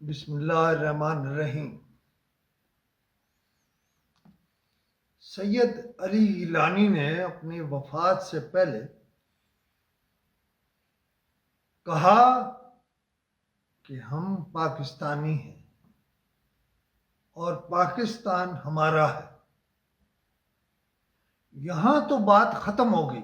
बिस्मिल्लाहिर्रहमानिर्रहीम। सैयद अली गिलानी ने अपनी वफात से पहले कहा कि हम पाकिस्तानी हैं और पाकिस्तान हमारा है। यहां तो बात खत्म हो गई।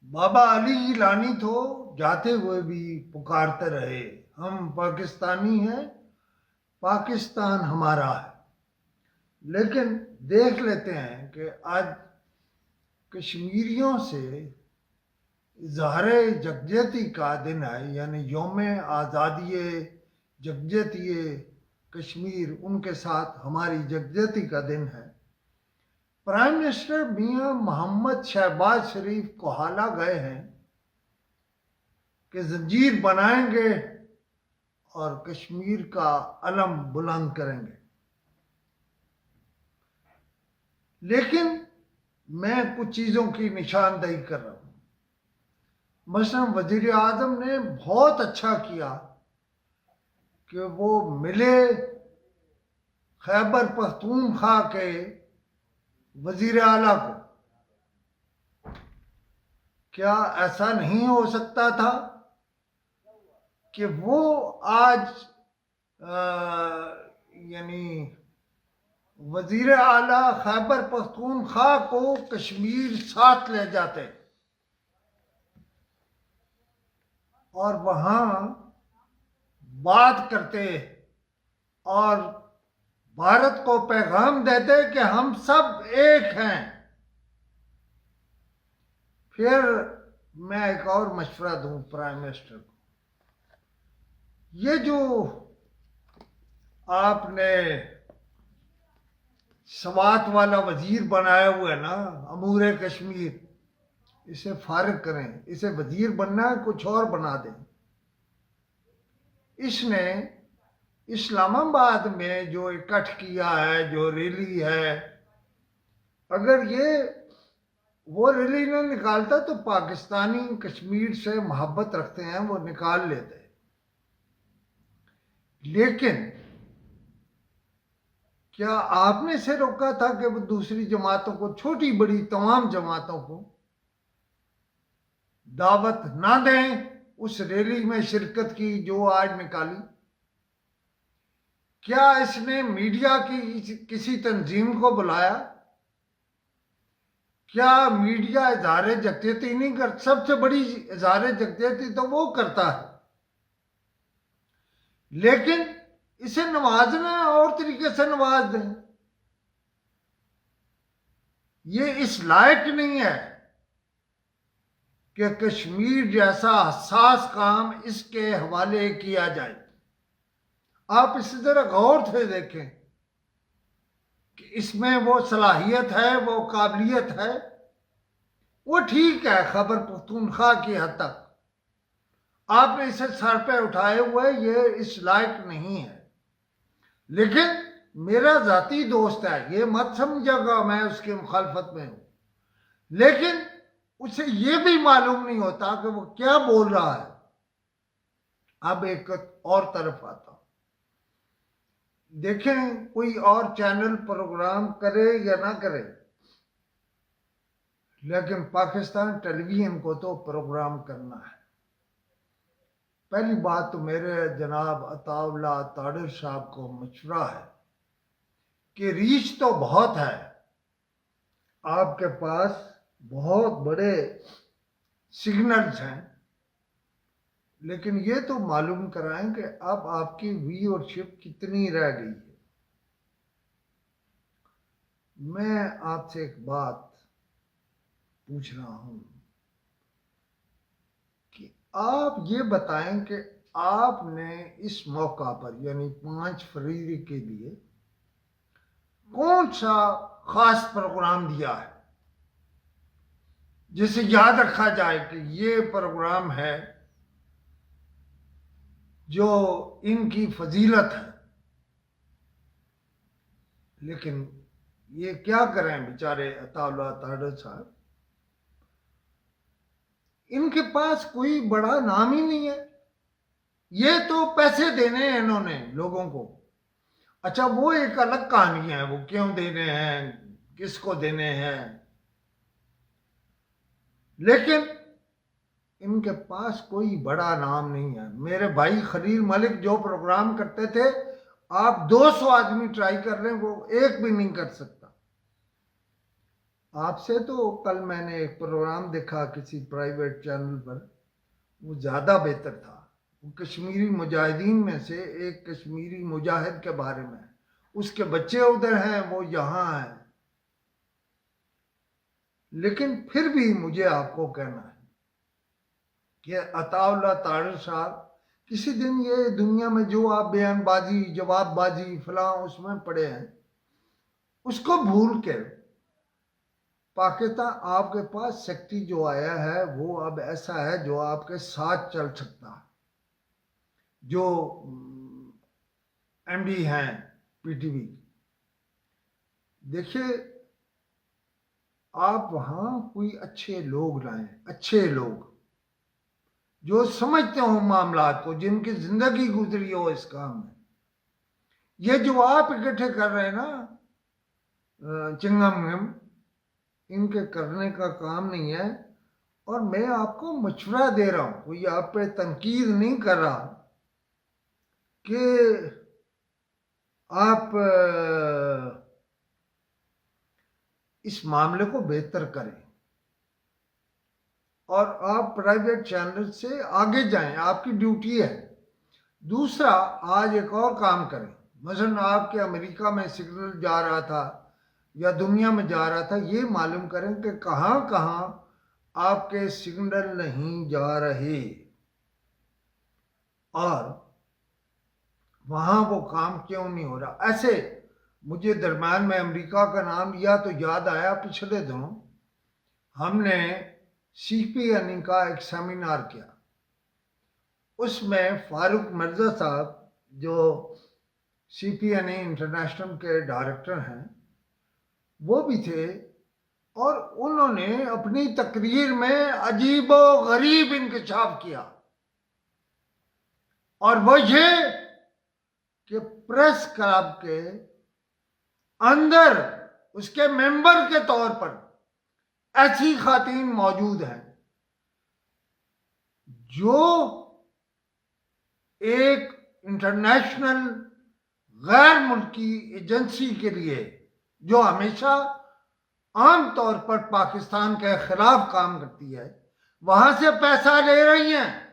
बाबा अली गिलानी तो जाते हुए भी पुकारते रहे, हम पाकिस्तानी हैं, पाकिस्तान हमारा है। लेकिन देख लेते हैं कि आज कश्मीरियों से इज़हार यकजहती का दिन है, यानी यौम आज़ादी यकजहती कश्मीर, उनके साथ हमारी यकजहती का दिन है। प्राइम मिनिस्टर मियां मोहम्मद शहबाज शरीफ कोहाला गए हैं कि जंजीर बनाएंगे और कश्मीर का अलम बुलंद करेंगे। लेकिन मैं कुछ चीज़ों की निशानदेही कर रहा हूँ। मसलन वज़ीर आज़म ने बहुत अच्छा किया कि वो मिले खैबर पख्तूनख्वा के वज़ीर आला को। क्या ऐसा नहीं हो सकता था कि वो आज यानी वज़ीर आला खैबर पख्तूनख्वा को कश्मीर साथ ले जाते और वहाँ बात करते और भारत को पैगाम देते कि हम सब एक हैं। फिर मैं एक और मशवरा दूं प्राइम मिनिस्टर को, ये जो आपने सवात वाला वजीर बनाया हुआ है ना, अमूर कश्मीर, इसे फारिग करें। इसे वजीर बनना है, कुछ और बना दें। इसने इस्लामाबाद में जो इकट्ठ किया है, जो रैली है, अगर ये वो रैली न निकालता तो पाकिस्तानी कश्मीर से मोहब्बत रखते हैं, वो निकाल लेते। लेकिन क्या आपने इसे रोका था कि वो दूसरी जमातों को, छोटी बड़ी तमाम जमातों को दावत ना दें उस रैली में शिरकत की जो आज निकाली? क्या इसने मीडिया की किसी तंजीम को बुलाया? क्या मीडिया इज़हार यकजहती नहीं कर? सबसे बड़ी इज़हार यकजहती तो वो करता है, लेकिन इसे नवाजना और तरीके से नवाज दें। ये इस लायक नहीं है कि कश्मीर जैसा हसास काम इसके हवाले किया जाए। आप इसे जरा गौर से देखें कि इसमें वो सलाहियत है, वो काबिलियत है, वो ठीक है खैबर पख्तूनख्वा की हद तक। आपने इसे सर पे उठाए हुए, ये इस लायक नहीं है। लेकिन मेरा जाती दोस्त है, ये मत समझेगा मैं उसकी मुखालफत में हूं, लेकिन उसे ये भी मालूम नहीं होता कि वो क्या बोल रहा है। अब एक और तरफ आता हूं, देखें कोई और चैनल प्रोग्राम करे या ना करे, लेकिन पाकिस्तान टेलीविजन को तो प्रोग्राम करना है। पहली बात तो मेरे जनाब अताउल्लाह ताहिर साहब को मशवरा है कि रीच तो बहुत है, आपके पास बहुत बड़े सिग्नल्स हैं, लेकिन ये तो मालूम कराएं कि अब आपकी व्यूअरशिप कितनी रह गई है। मैं आपसे एक बात पूछ रहा हूं कि आप ये बताएं कि आपने इस मौका पर, यानी 5 फरवरी के लिए, कौन सा खास प्रोग्राम दिया है जिसे याद रखा जाए कि ये प्रोग्राम है जो इनकी फजीलत है। लेकिन ये क्या करें बेचारे अताउल्लाह ताहिर साहब, इनके पास कोई बड़ा नाम ही नहीं है। ये तो पैसे देने हैं इन्होंने लोगों को। अच्छा, वो एक अलग कहानी है, वो क्यों देने हैं, किसको देने हैं, लेकिन इनके पास कोई बड़ा नाम नहीं है। मेरे भाई खलील मलिक जो प्रोग्राम करते थे, आप 200 आदमी ट्राई कर रहे हैं, वो एक भी नहीं कर सकता। आपसे तो कल मैंने एक प्रोग्राम देखा किसी प्राइवेट चैनल पर, वो ज़्यादा बेहतर था। वो कश्मीरी मुजाहिदीन में से एक कश्मीरी मुजाहिद के बारे में, उसके बच्चे उधर हैं, वो यहाँ हैं। लेकिन फिर भी मुझे आपको कहना है कि अताउल्लाह तारड़ साहब, किसी दिन ये दुनिया में जो आप बयानबाजी, जवाबबाजी, फलां उसमें पड़े हैं, उसको भूल कर पाकिस्तान, आपके पास शक्ति जो आया है वो अब ऐसा है जो आपके साथ चल सकता है। जो एमडी हैं पीटीवी, देखिए आप वहां कोई अच्छे लोग लाएं, अच्छे लोग जो समझते हो मामलात को, जिनकी जिंदगी गुजरी हो इस काम में। ये जो आप इकट्ठे कर रहे हैं ना चिंगम, इनके करने का काम नहीं है। और मैं आपको मशवरा दे रहा हूं, कोई आप पे तनकीद नहीं कर रहा कि आप इस मामले को बेहतर करें और आप प्राइवेट चैनल से आगे जाएं, आपकी ड्यूटी है। दूसरा, आज एक और काम करें, मसलन आपके अमेरिका में सिग्नल जा रहा था या दुनिया में जा रहा था, ये मालूम करें कि कहाँ कहाँ आपके सिग्नल नहीं जा रहे और वहाँ वो काम क्यों नहीं हो रहा। ऐसे मुझे दरम्यान में अमेरिका का नाम लिया तो याद आया, पिछले दिनों हमने CPNE का एक सेमिनार किया। उसमें फारूक मिर्जा साहब जो CPNE इंटरनेशनल के डायरेक्टर हैं वो भी थे, और उन्होंने अपनी तकरीर में अजीबो गरीब इंकशाफ किया, और वो ये कि प्रेस क्लब के अंदर उसके मेंबर के तौर पर ऐसी खातीन मौजूद हैं जो एक इंटरनेशनल गैर मुल्की एजेंसी के लिए, जो हमेशा आम तौर पर पाकिस्तान के खिलाफ काम करती है, वहां से पैसा ले रही हैं।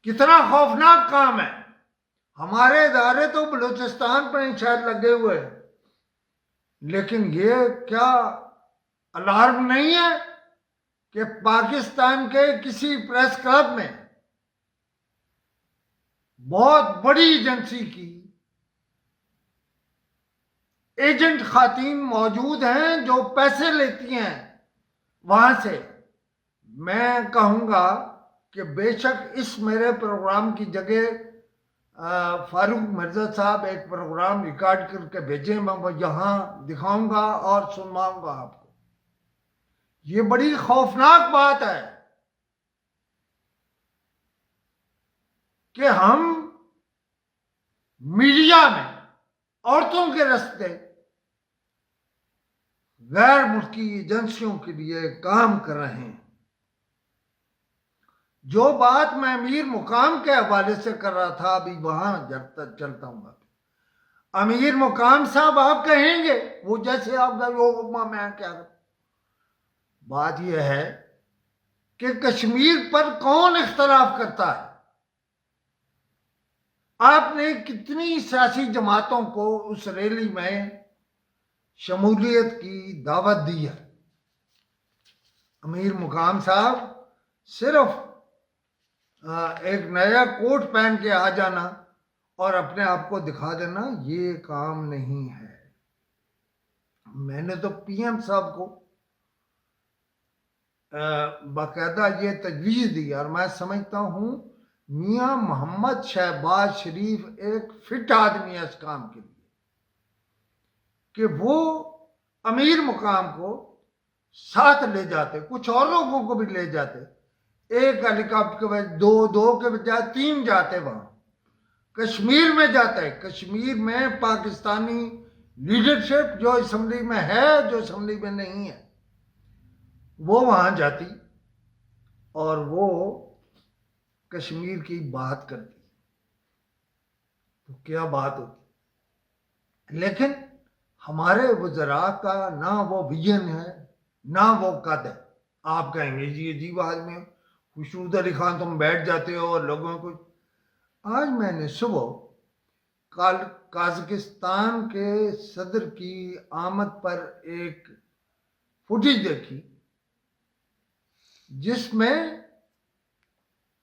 कितना खौफनाक काम है। हमारे इदारे तो बलूचिस्तान पर शायद लगे हुए हैं, लेकिन ये क्या अलार्म नहीं है कि पाकिस्तान के किसी प्रेस क्लब में बहुत बड़ी एजेंसी की एजेंट खातीन मौजूद हैं जो पैसे लेती हैं वहां से। मैं कहूंगा कि बेशक इस मेरे प्रोग्राम की जगह फारूक मिर्जा साहब एक प्रोग्राम रिकॉर्ड करके भेजें, मैं यहाँ दिखाऊंगा और सुनवाऊंगा आपको। ये बड़ी खौफनाक बात है कि हम मीडिया में औरतों के रास्ते गैर मुल्की एजेंसियों के लिए काम कर रहे हैं। जो बात मैं अमीर मुकाम के हवाले से कर रहा था, अभी वहां चलता हूं। अमीर मुकाम साहब आप कहेंगे वो जैसे आपका वो मैं क्या करूं। बात यह है कि कश्मीर पर कौन इख्तलाफ करता है। आपने कितनी सियासी जमातों को उस रैली में शमूलियत की दावत दी है। अमीर मुकाम साहब सिर्फ एक नया कोट पहन के आ जाना और अपने आप को दिखा देना, ये काम नहीं है। मैंने तो PM साहब को बाकायदा ये तजवीज़ दी, और मैं समझता हूँ मियाँ मोहम्मद शहबाज शरीफ एक फिट आदमी है इस काम के लिए, कि वो अमीर मुकाम को साथ ले जाते, कुछ और लोगों को भी ले जाते, एक हेलीकॉप्टर के बजाय दो के बजाय 3 जाते वहां। कश्मीर में जाता है, कश्मीर में पाकिस्तानी लीडरशिप जो असेंबली में है, जो असेंबली में नहीं है, वो वहां जाती और वो कश्मीर की बात करती, तो क्या बात होती। लेकिन हमारे वज़रा का ना वो विजन है, ना वो कद है। आप कहेंगे जी अजीब आदमी हो, खुशरूद अली खान तुम बैठ जाते हो और लोगों को। आज मैंने सुबह कल काज़ाकिस्तान के सदर की आमद पर एक फुटेज देखी जिसमें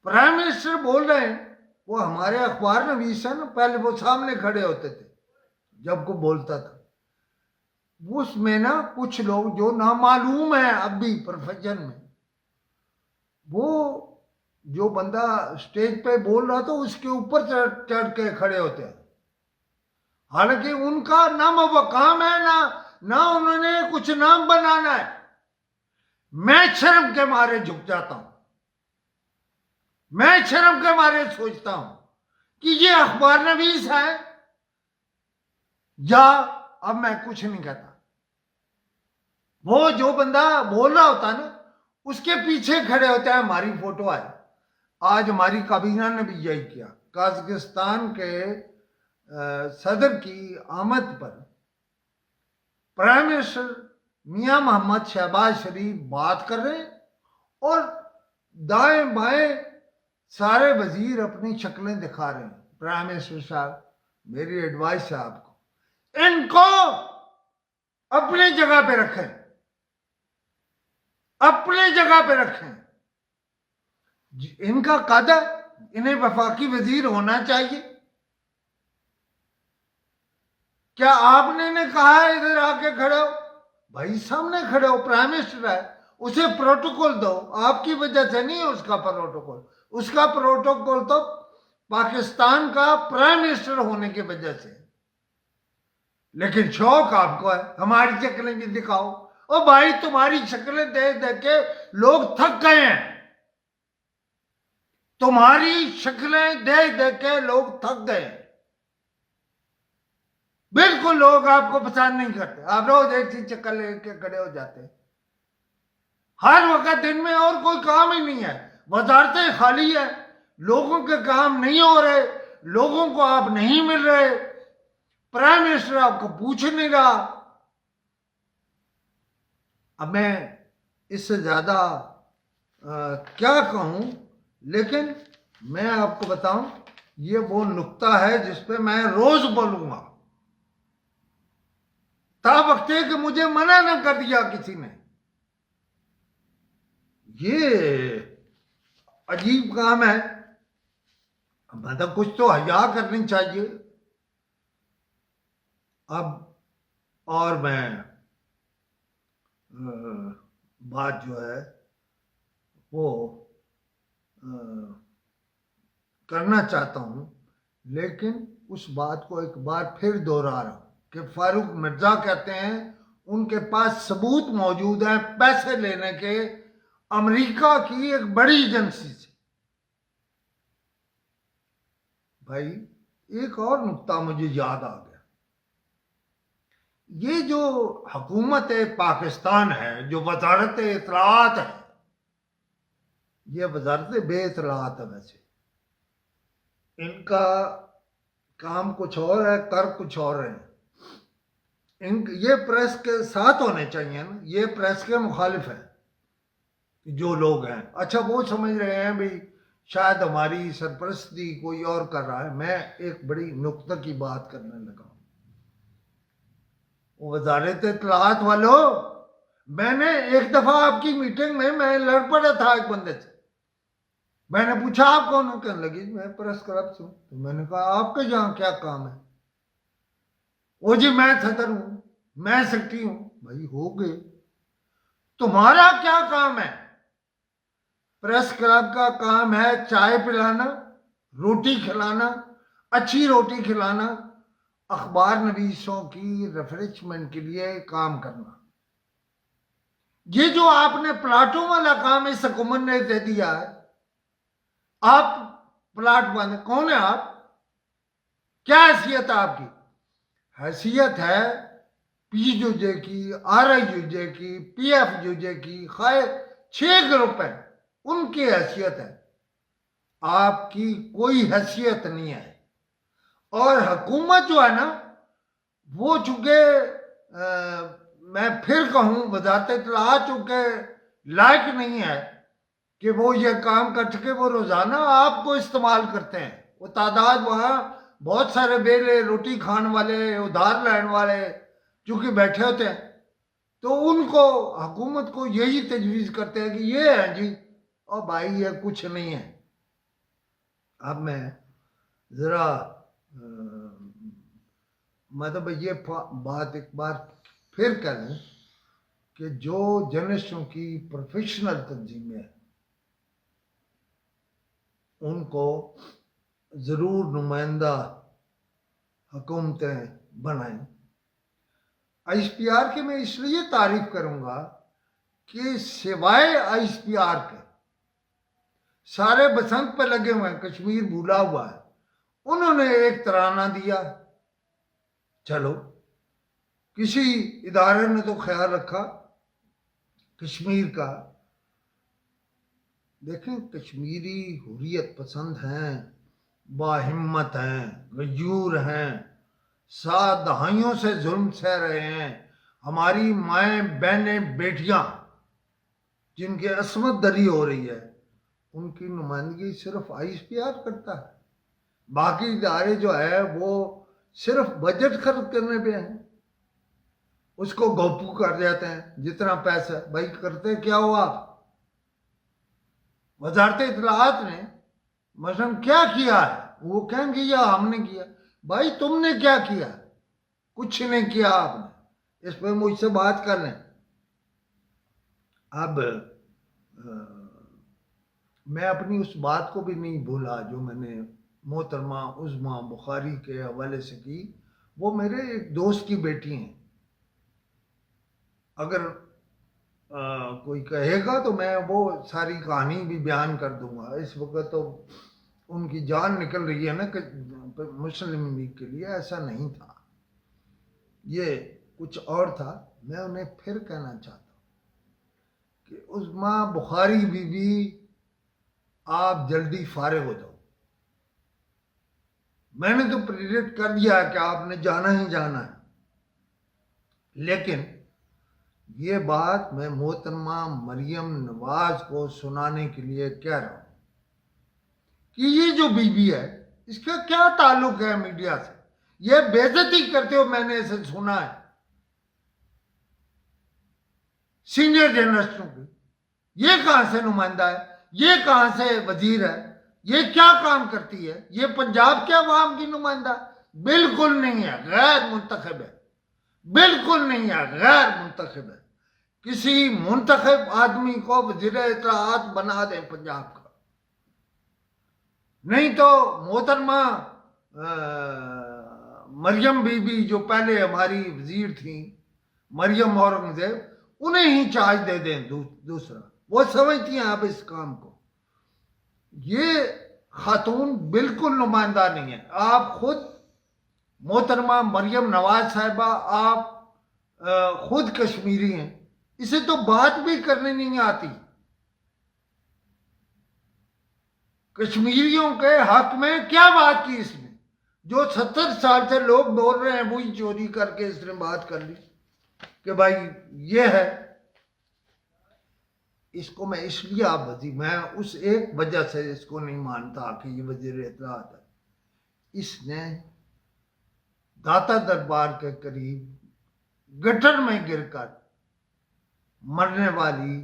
प्राइम मिनिस्टर बोल रहे हैं, वो हमारे अखबार नवीस है ना, पहले वो सामने खड़े होते थे जब को बोलता था, उसमें ना कुछ लोग जो नामालूम है अभी प्रोफेशन में, वो जो बंदा स्टेज पे बोल रहा था उसके ऊपर चढ़ के खड़े होते हैं। हालांकि उनका नाम वो काम है ना उन्होंने कुछ नाम बनाना है। मैं शर्म के मारे झुक जाता हूं, मैं शर्म के मारे सोचता हूं कि ये अखबार नवीस है या अब मैं कुछ नहीं कहता। वो जो बंदा बोल रहा होता है ना, उसके पीछे खड़े होते हैं हमारी फोटो आई। आज हमारी काबीना ने भी यही किया। काज़ाकिस्तान के सदर की आमद पर प्राइम मिनिस्टर मियां मोहम्मद शहबाज शरीफ बात कर रहे हैं और दाएं बाएं सारे वजीर अपनी शक्लें दिखा रहे हैं। प्राइम मिनिस्टर साहब, मेरी एडवाइस है आपको, इनको अपनी जगह पे रखें, अपनी जगह पे रखें। इनका कद है, इन्हें वफाकी वजीर होना चाहिए। क्या आपने ने कहा है इधर आके खड़े हो? भाई सामने खड़े हो, प्राइम मिनिस्टर है, उसे प्रोटोकॉल दो। आपकी वजह से नहीं है उसका प्रोटोकॉल, उसका प्रोटोकॉल तो पाकिस्तान का प्राइम मिनिस्टर होने की वजह से। लेकिन शौक आपको है हमारी शक्लें भी दिखाओ। ओ भाई, तुम्हारी शक्लें देख देख के लोग थक गए हैं, तुम्हारी शक्लें देख देख के लोग थक गए। बिल्कुल लोग आपको पसंद नहीं करते, आप रोज एक सी शक्ल लेके खड़े हो जाते हैं हर वक्त दिन में, और कोई काम ही नहीं है, वजारतें खाली है, लोगों के काम नहीं हो रहे, लोगों को आप नहीं मिल रहे, प्राइम मिनिस्टर आपको पूछ नहीं रहा। अब मैं इससे ज्यादा क्या कहूं, लेकिन मैं आपको बताऊं, ये वो नुक्ता है जिसपे मैं रोज बोलूंगा। ता वक्त है कि मुझे मना न कर दिया किसी ने। ये अजीब काम है, मतलब कुछ तो हया करनी चाहिए। अब और मैं बात जो है वो करना चाहता हूं, लेकिन उस बात को एक बार फिर दोहरा रहा हूं कि फारूक मिर्जा कहते हैं उनके पास सबूत मौजूद है पैसे लेने के अमेरिका की एक बड़ी एजेंसी से। भाई एक और नुक्ता मुझे याद आ गया, ये जो हुकूमत पाकिस्तान है, जो वजारत इत्तलाआत है, ये वजारत बे इत्तलाआत है, वैसे इनका काम कुछ और है, कर कुछ और है। ये प्रेस के साथ होने चाहिए ना, ये प्रेस के मुखालिफ है जो लोग हैं। अच्छा, वो समझ रहे हैं भी शायद हमारी सरपरस्ती कोई और कर रहा है। मैं एक बड़ी नुक्ता की बात करने लगा। वजारत इत्तलाआत वालों, मैंने एक दफा आपकी मीटिंग में मैं लड़ पड़ा था एक बंदे से। मैंने पूछा आप कौन हो? कहने लगी मैं प्रेस क्लब से हूं। तो मैंने कहा आपके यहां क्या काम है? वो जी मैं सदर हूं, मैं सेक्रेटरी हूं। भाई हो गए, तुम्हारा क्या काम है? प्रेस क्लब का काम है चाय पिलाना, रोटी खिलाना, अच्छी रोटी खिलाना, अखबार नवीसों की रिफ्रेशमेंट के लिए काम करना। ये जो आपने प्लाटों वाला काम इस हुकूमत ने दे दिया है, आप प्लाट बांधे, कौन है आप? क्या हैसियत है आपकी? हैसियत है पीयूजे की, आरआईयूजे की, पीएफयूजे की, खाए 6 ग्रुप है, उनकी हैसियत है। आपकी कोई हैसियत नहीं है। और हुकूमत जो है ना, वो चूंकि मैं फिर कहूं वजारत इत्तलाआत चूंकि लायक नहीं है कि वो ये काम कर सके, वो रोजाना आपको इस्तेमाल करते हैं। वो तादाद वहां बहुत सारे बेले रोटी खाने वाले, उधार लेने वाले चूंकि बैठे होते हैं, तो उनको हुकूमत को यही तजवीज़ करते हैं कि ये है जी, और भाई ये कुछ नहीं है। अब मैं ज़रा मतलब ये बात एक बार फिर कह दूँ कि जो जर्नलिस्टों की प्रोफेशनल तंजीमें हैं, उनको ज़रूर नुमाइंदा हुकूमतें बनाएं। ISPR की मैं इसलिए तारीफ करूंगा कि सिवाय ISPR के सारे बसंत पे लगे हुए हैं, कश्मीर भूला हुआ है। उन्होंने एक तराना दिया, चलो किसी इदारे ने तो ख्याल रखा कश्मीर का। देखें, कश्मीरी हुर्रियत पसंद हैं, बाहिम्मत हैं, गजूर हैं, 7 दहाइयों से जुल्म सह रहे हैं। हमारी माएँ बहनें बेटियां जिनकी असमत दरी हो रही है, उनकी नुमाइंदगी सिर्फ ISPR करता है। बाकी इदारे जो है वो सिर्फ बजट खर्च करने पे हैं, उसको गोपू कर जाते हैं जितना पैसा। भाई करते क्या हो आप? वजारत इत्तलाआत ने मसलन क्या किया है? वो कहेंगे या हमने किया। भाई तुमने क्या किया? कुछ नहीं किया आपने। इस पर मुझसे बात कर लें। अब मैं अपनी उस बात को भी नहीं भूला जो मैंने मोहतरमा उज़्मा बुखारी के हवाले से की। वो मेरे एक दोस्त की बेटी हैं। अगर कोई कहेगा तो मैं वो सारी कहानी भी बयान कर दूंगा। इस वक्त तो उनकी जान निकल रही है ना कि मुस्लिम लीग के लिए ऐसा नहीं था, ये कुछ और था। मैं उन्हें फिर कहना चाहता हूँ कि उज़्मा बुखारी बीबी, आप जल्दी फारिग हो जाओ। मैंने तो प्रेरित कर दिया कि आपने जाना ही जाना है, लेकिन ये बात मैं मोहतरमा मरियम नवाज को सुनाने के लिए कह रहा हूं कि ये जो बीबी है, इसका क्या ताल्लुक है मीडिया से? ये बेइज्जती करते हो, मैंने इसे सुना है सीनियर जर्नलिस्टों की। ये कहां से नुमाइंदा है? ये कहां से वजीर है? ये क्या काम करती है? ये पंजाब के अवाम की नुमाइंदा? बिल्कुल नहीं है, गैर मुंतखब है। बिल्कुल नहीं है, गैर मुंतखब है। किसी मुंतखब आदमी को वज़ीर इत्तलाआत बना दे पंजाब का। नहीं तो मोहतरमा मरियम बीबी जो पहले हमारी वजीर थी, मरियम औरंगजेब, उन्हें ही चार्ज दे दें दूसरा। वो समझती हैं आप इस काम को। ये खातून बिल्कुल नुमाइंदा नहीं है। आप खुद मोहतरमा मरियम नवाज साहिबा, आप खुद कश्मीरी हैं, इसे तो बात भी करने नहीं आती। कश्मीरियों के हक में क्या बात की इसने? जो 70 साल से लोग बोल रहे हैं वही चोरी करके इसने बात कर ली कि भाई ये है। इसको मैं इसलिए आप वजीर, मैं उस एक वजह से इसको नहीं मानता कि ये वजीर इत्तलाआत है। इसने दाता दरबार के करीब गटर में गिरकर मरने वाली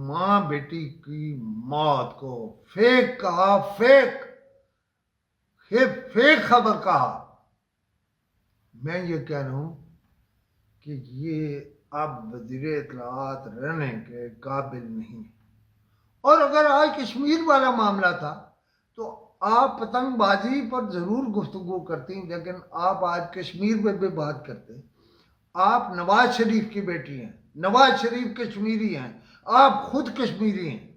मां बेटी की मौत को फेक कहा, फेक खबर कहा। मैं ये कह रहा हूं कि ये अब वज़ीर इत्तलाआत रहने के काबिल नहीं है। और अगर आज कश्मीर वाला मामला था तो आप पतंगबाजी पर जरूर गुफ्तगू करती, लेकिन आप आज कश्मीर में भी बात करते। आप नवाज शरीफ की बेटी हैं, नवाज शरीफ कश्मीरी हैं, आप खुद कश्मीरी हैं।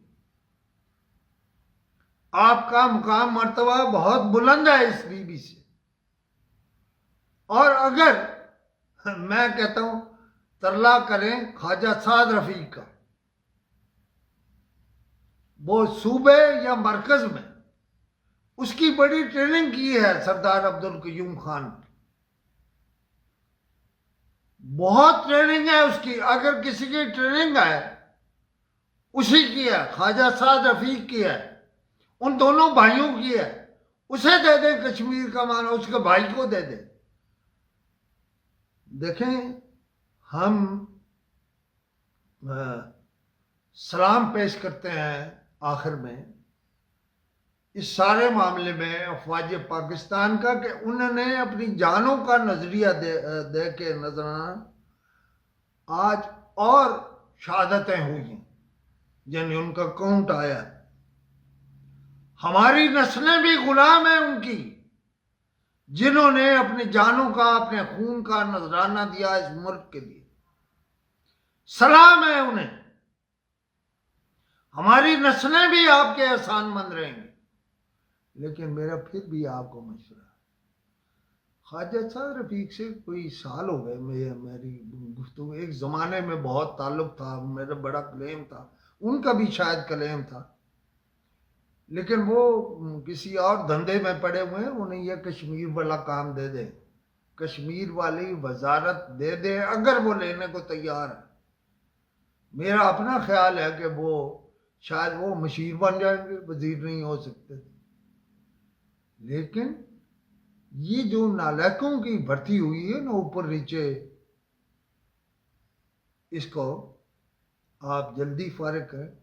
आपका मुकाम मर्तबा बहुत बुलंद है इस बीबी से। और अगर मैं कहता हूं तरला करें ख्वाजा साद रफी का, वो सूबे या मरकज में उसकी बड़ी ट्रेनिंग की है सरदार अब्दुल कयूम खान। बहुत ट्रेनिंग है उसकी। अगर किसी की ट्रेनिंग है उसी की है, ख्वाजा साद रफीक की है, उन दोनों भाइयों की है। उसे दे दे कश्मीर का माना, उसके भाई को दे दे। देखें, हम सलाम पेश करते हैं आखिर में इस सारे मामले में अफवाज पाकिस्तान का कि उन्होंने अपनी जानों का नजरिया दे के नजराना आज और शहादतें हुई हैं, यानी उनका काउंट आया। हमारी नस्लें भी गुलाम हैं उनकी, जिन्होंने अपनी जानों का, अपने खून का नजराना दिया इस मुल्क के लिए। सलाम है उन्हें। हमारी नस्लें भी आपके एहसानमंद रहेंगी। लेकिन मेरा फिर भी आपको मशवरा, ख्वाजा साद रफीक से कोई साल हो गए मेरी गुफ्तगू। एक ज़माने में बहुत ताल्लुक था, मेरा बड़ा क्लेम था, उनका भी शायद क्लेम था, लेकिन वो किसी और धंधे में पड़े हुए हैं। उन्हें यह कश्मीर वाला काम दे दे, कश्मीर वाली वजारत दे दे अगर वो लेने को तैयार है। मेरा अपना ख्याल है कि वो शायद वो मशीर बन जाएंगे, वजीर नहीं हो सकते। लेकिन ये जो नालायकों की भर्ती हुई है ना ऊपर नीचे, इसको आप जल्दी फारिग करें।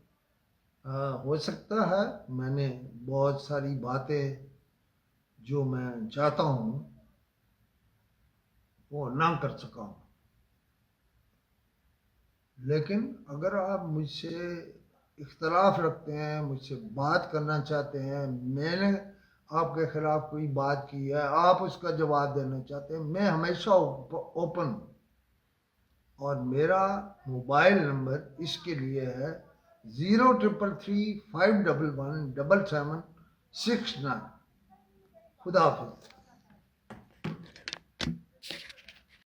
हो सकता है मैंने बहुत सारी बातें जो मैं चाहता हूं वो ना कर सका हूं, लेकिन अगर आप मुझसे इख्तलाफ रखते हैं, मुझसे बात करना चाहते हैं, मैंने आपके खिलाफ कोई बात की है, आप उसका जवाब देना चाहते हैं, मैं हमेशा ओपन। और मेरा मोबाइल नंबर इसके लिए है 0333511769। खुदा हाफिज़।